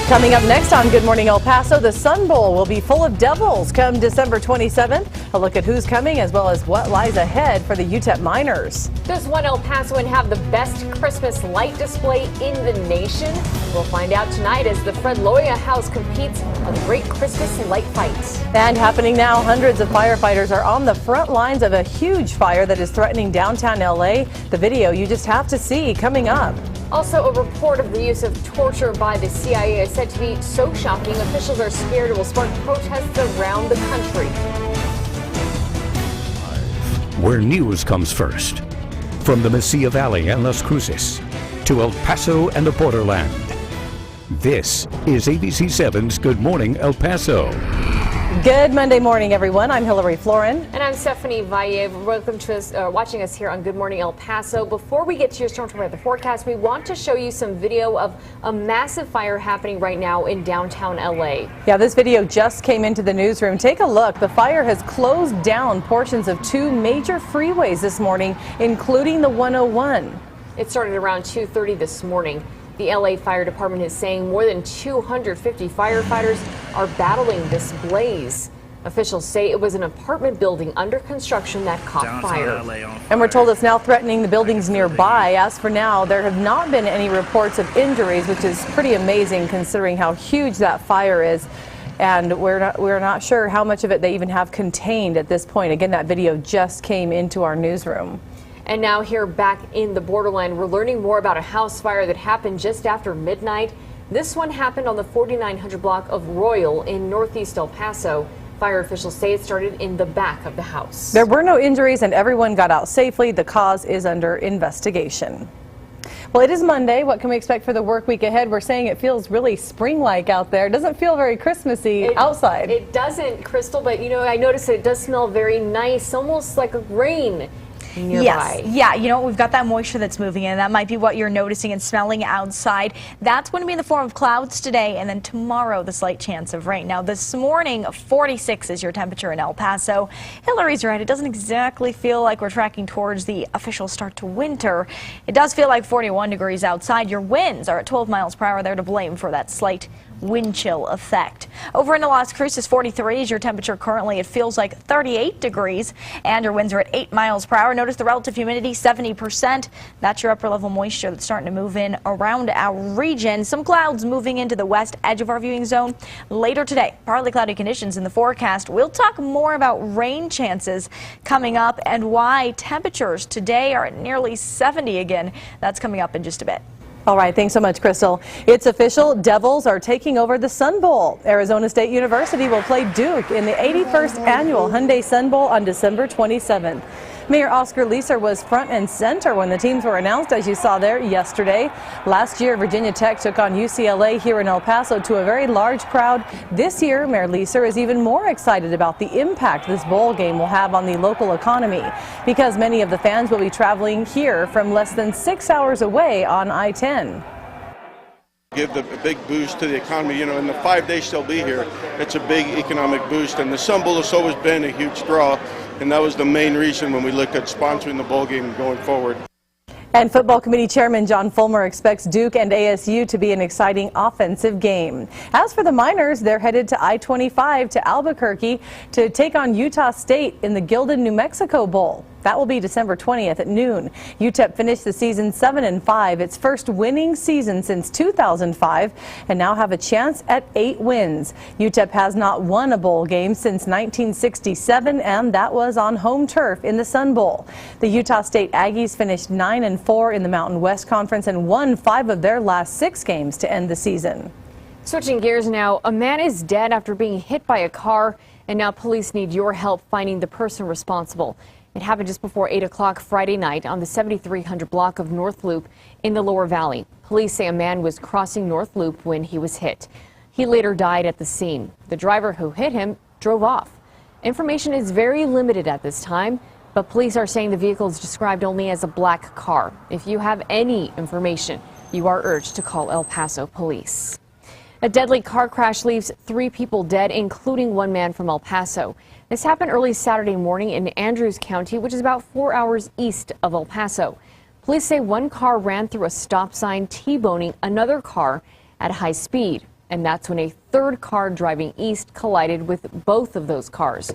Coming up next on Good Morning El Paso, the Sun Bowl will be full of Devils come December 27th. A look at who's coming as well as what lies ahead for the UTEP Miners. Does one El Pasoan have the best Christmas light display in the nation? We'll find out tonight as the Fred Loya House competes on the Great Christmas Light Fight. And happening now, hundreds of firefighters are on the front lines of a huge fire that is threatening downtown LA. The video you just have to see coming up. Also, a report of the use of torture by the CIA is said to be so shocking, officials are scared it will spark protests around the country. Where news comes first. From the Mesilla Valley and Las Cruces to El Paso and the borderland. This is ABC7's Good Morning El Paso. Good Monday morning, everyone. I'm Hillary Floren. And I'm Stephanie Valle. Welcome to us, watching us here on Good Morning El Paso. Before we get to your storm weather forecast, we want to show you some video of a massive fire happening right now in downtown LA. Yeah, this video just came into the newsroom. Take a look. The fire has closed down portions of two major freeways this morning, including the 101. It started around 2:30 this morning. The LA Fire Department is saying more than 250 firefighters are battling this blaze. Officials say it was an apartment building under construction that caught fire. And we're told it's now threatening the buildings nearby. As for now, there have not been any reports of injuries, which is pretty amazing considering how huge that fire is. And we're not sure how much of it they even have contained at this point. Again, that video just came into our newsroom. And now here back in the borderland, we're learning more about a house fire that happened just after midnight. This one happened on the 4900 block of Royal in northeast El Paso. Fire officials say it started in the back of the house. There were no injuries and everyone got out safely. The cause is under investigation. Well, it is Monday. What can we expect for the work week ahead? We're saying it feels really spring-like out there. It doesn't feel very Christmassy outside. It doesn't, Crystal, but you know, I noticed that it does smell very nice, almost like a rain. Nearby. Yes, yeah, you know, we've got that moisture that's moving in. That might be what you're noticing and smelling outside. That's going to be in the form of clouds today, and then tomorrow the slight chance of rain. Now this morning, 46 is your temperature in El Paso. Hillary's right, it doesn't exactly feel like we're tracking towards the official start to winter. It does feel like 41 degrees outside. Your winds are at 12 miles per hour. They're to blame for that slight wind chill effect. Over in Las Cruces, 43 is your temperature currently. It feels like 38 degrees, and your winds are at 8 miles per hour. Notice the relative humidity, 70%. That's your upper level moisture that's starting to move in around our region. Some clouds moving into the west edge of our viewing zone. Later today, partly cloudy conditions in the forecast. We'll talk more about rain chances coming up and why temperatures today are at nearly 70 again. That's coming up in just a bit. All right, thanks so much, Crystal. It's official, Devils are taking over the Sun Bowl. Arizona State University will play Duke in the 81st annual Hyundai Sun Bowl on December 27th. Mayor Oscar Leeser was front and center when the teams were announced, as you saw there yesterday. Last year, Virginia Tech took on UCLA here in El Paso to a very large crowd. This year, Mayor Leeser is even more excited about the impact this bowl game will have on the local economy, because many of the fans will be traveling here from less than 6 hours away on I-10. Give the big boost to the economy. You know, in the 5 days they'll be here, it's a big economic boost, and the Sun Bowl has always been a huge draw, and that was the main reason when we looked at sponsoring the bowl game going forward. And Football Committee Chairman John Fulmer expects Duke and ASU to be an exciting offensive game. As for the Miners, they're headed to I-25 to Albuquerque to take on Utah State in the Gildan, New Mexico Bowl. That will be December 20th at noon. UTEP finished the season 7-5, its first winning season since 2005, and now have a chance at 8 wins. UTEP has not won a bowl game since 1967, and that was on home turf in the Sun Bowl. The Utah State Aggies finished 9-4 in the Mountain West Conference and won 5 of their last 6 games to end the season. Switching gears now, a man is dead after being hit by a car, and now police need your help finding the person responsible. It happened just before 8 o'clock Friday night on the 7300 block of North Loop in the Lower Valley. Police say a man was crossing North Loop when he was hit. He later died at the scene. The driver who hit him drove off. Information is very limited at this time, but police are saying the vehicle is described only as a black car. If you have any information, you are urged to call El Paso Police. A deadly car crash leaves 3 people dead, including one man from El Paso. This happened early Saturday morning in Andrews County, which is about 4 hours east of El Paso. Police say one car ran through a stop sign, T-boning another car at high speed. and that's when a third car driving east collided with both of those cars.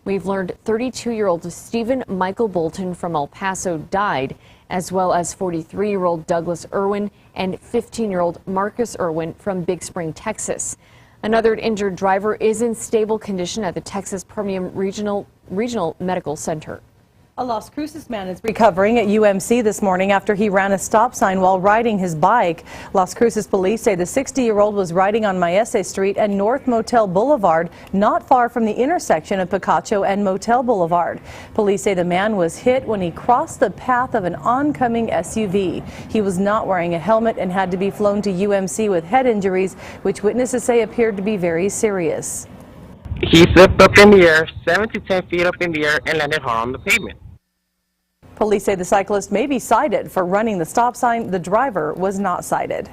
We've learned 32-year-old Stephen Michael Bolton from El Paso died, as well as 43-year-old Douglas Irwin and 15-year-old Marcus Irwin from Big Spring, Texas. Another injured driver is in stable condition at the Texas Permian Regional Medical Center. A Las Cruces man is recovering at UMC this morning after he ran a stop sign while riding his bike. Las Cruces police say the 60-year-old was riding on Maese Street and North Motel Boulevard, not far from the intersection of Picacho and Motel Boulevard. Police say the man was hit when he crossed the path of an oncoming SUV. He was not wearing a helmet and had to be flown to UMC with head injuries, which witnesses say appeared to be very serious. He flipped up in the air, 7 to 10 feet up in the air, and landed hard on the pavement. Police say the cyclist may be cited for running the stop sign. The driver was not cited.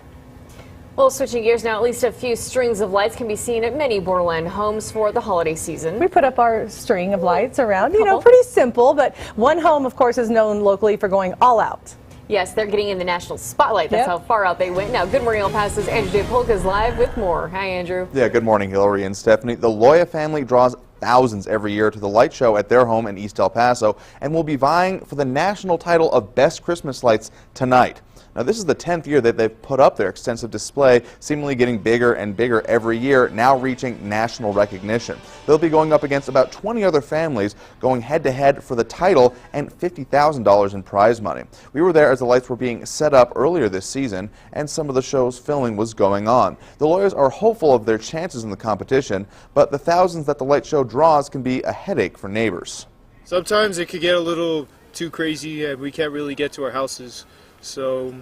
Well, switching gears now, at least a few strings of lights can be seen at many borderland homes for the holiday season. We put up our string of lights around, pretty simple, but one home, of course, is known locally for going all out. Yes, they're getting in the national spotlight. That's how far out they went. Now, good morning, El Paso's Andrew J. Polk is live with more. Hi, Andrew. Yeah, good morning, Hillary and Stephanie. The Loya family draws thousands every year to the light show at their home in East El Paso and will be vying for the national title of Best Christmas Lights tonight. Now, this is the 10th year that they've put up their extensive display, seemingly getting bigger and bigger every year, now reaching national recognition. They'll be going up against about 20 other families, going head-to-head for the title and $50,000 in prize money. We were there as the lights were being set up earlier this season, and some of the show's filming was going on. The Lawyers are hopeful of their chances in the competition, but the thousands that the light show draws can be a headache for neighbors. Sometimes it could get a little too crazy and we can't really get to our houses. So,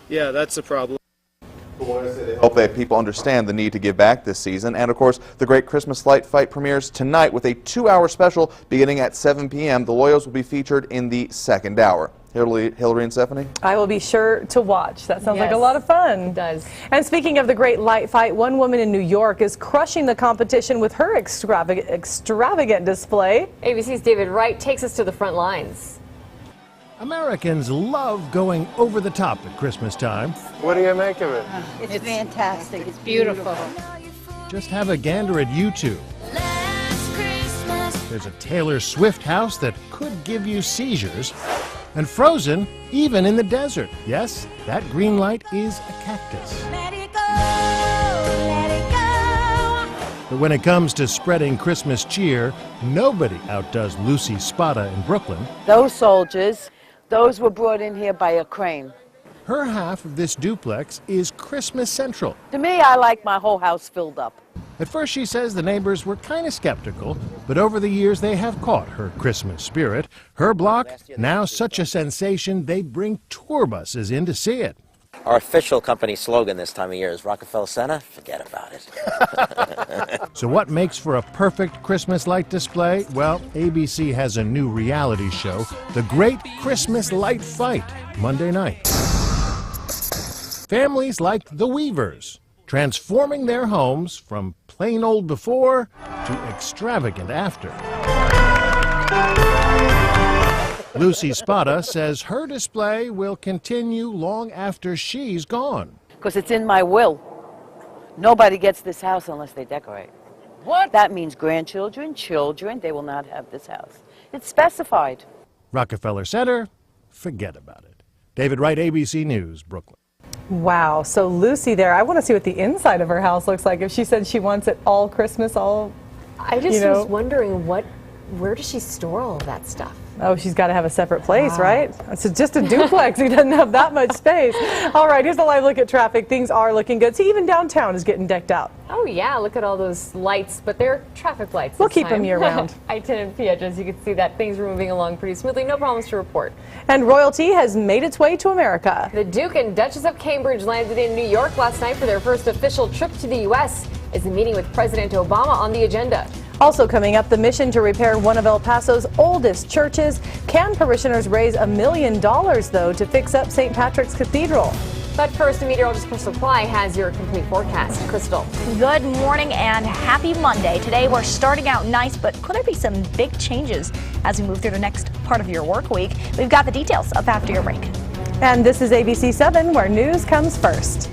yeah, that's the problem. They hope that people understand the need to give back this season. And, of course, the Great Christmas Light Fight premieres tonight with a 2-hour special beginning at 7 p.m. The Loyos will be featured in the second hour. Hillary and Stephanie? I will be sure to watch. That sounds like a lot of fun. It does. And speaking of the Great Light Fight, one woman in New York is crushing the competition with her extravagant display. ABC's David Wright takes us to the front lines. Americans love going over the top at Christmas time. What do you make of it? It's fantastic. It's beautiful. Just have a gander at YouTube. There's a Taylor Swift house that could give you seizures. And Frozen, even in the desert. Yes, that green light is a cactus. Let it go, let it go. But when it comes to spreading Christmas cheer, nobody outdoes Lucy Spada in Brooklyn. Those soldiers, those were brought in here by a crane. Her half of this duplex is Christmas Central. To me, I like my whole house filled up. At first, she says the neighbors were kind of skeptical, but over the years they have caught her Christmas spirit. Her block, now such a sensation, they bring tour buses in to see it. Our official company slogan this time of year is Rockefeller Center, forget about it. So what makes for a perfect Christmas light display? Well, ABC has a new reality show, The Great Christmas Light Fight, Monday night. Families like the Weavers, transforming their homes from plain old before to extravagant after. Lucy Spada says her display will continue long after she's gone. Because it's in my will. Nobody gets this house unless they decorate. What? That means grandchildren, children, they will not have this house. It's specified. Rockefeller Center, forget about it. David Wright, ABC News, Brooklyn. Wow, so Lucy there, I want to see what the inside of her house looks like. If she said she wants it all Christmas, all, I just was wondering where does she store all of that stuff? Oh, she's got to have a separate place, right? It's just a duplex. He doesn't have that much space. All right, here's a live look at traffic. Things are looking good. See, even downtown is getting decked out. Oh, yeah, look at all those lights, but they're traffic lights. We'll keep them year-round. I-10 and Piedras, you can see that things are moving along pretty smoothly. No problems to report. And royalty has made its way to America. The Duke and Duchess of Cambridge landed in New York last night for their first official trip to the U.S. Is a meeting with President Obama on the agenda. Also coming up, the mission to repair one of El Paso's oldest churches. Can parishioners raise $1 million, though, to fix up St. Patrick's Cathedral? But first, meteorologist Crystal Fly has your complete forecast. Crystal. Good morning and happy Monday. Today we're starting out nice, but could there be some big changes as we move through the next part of your work week? We've got the details up after your break. And this is ABC 7, where news comes first.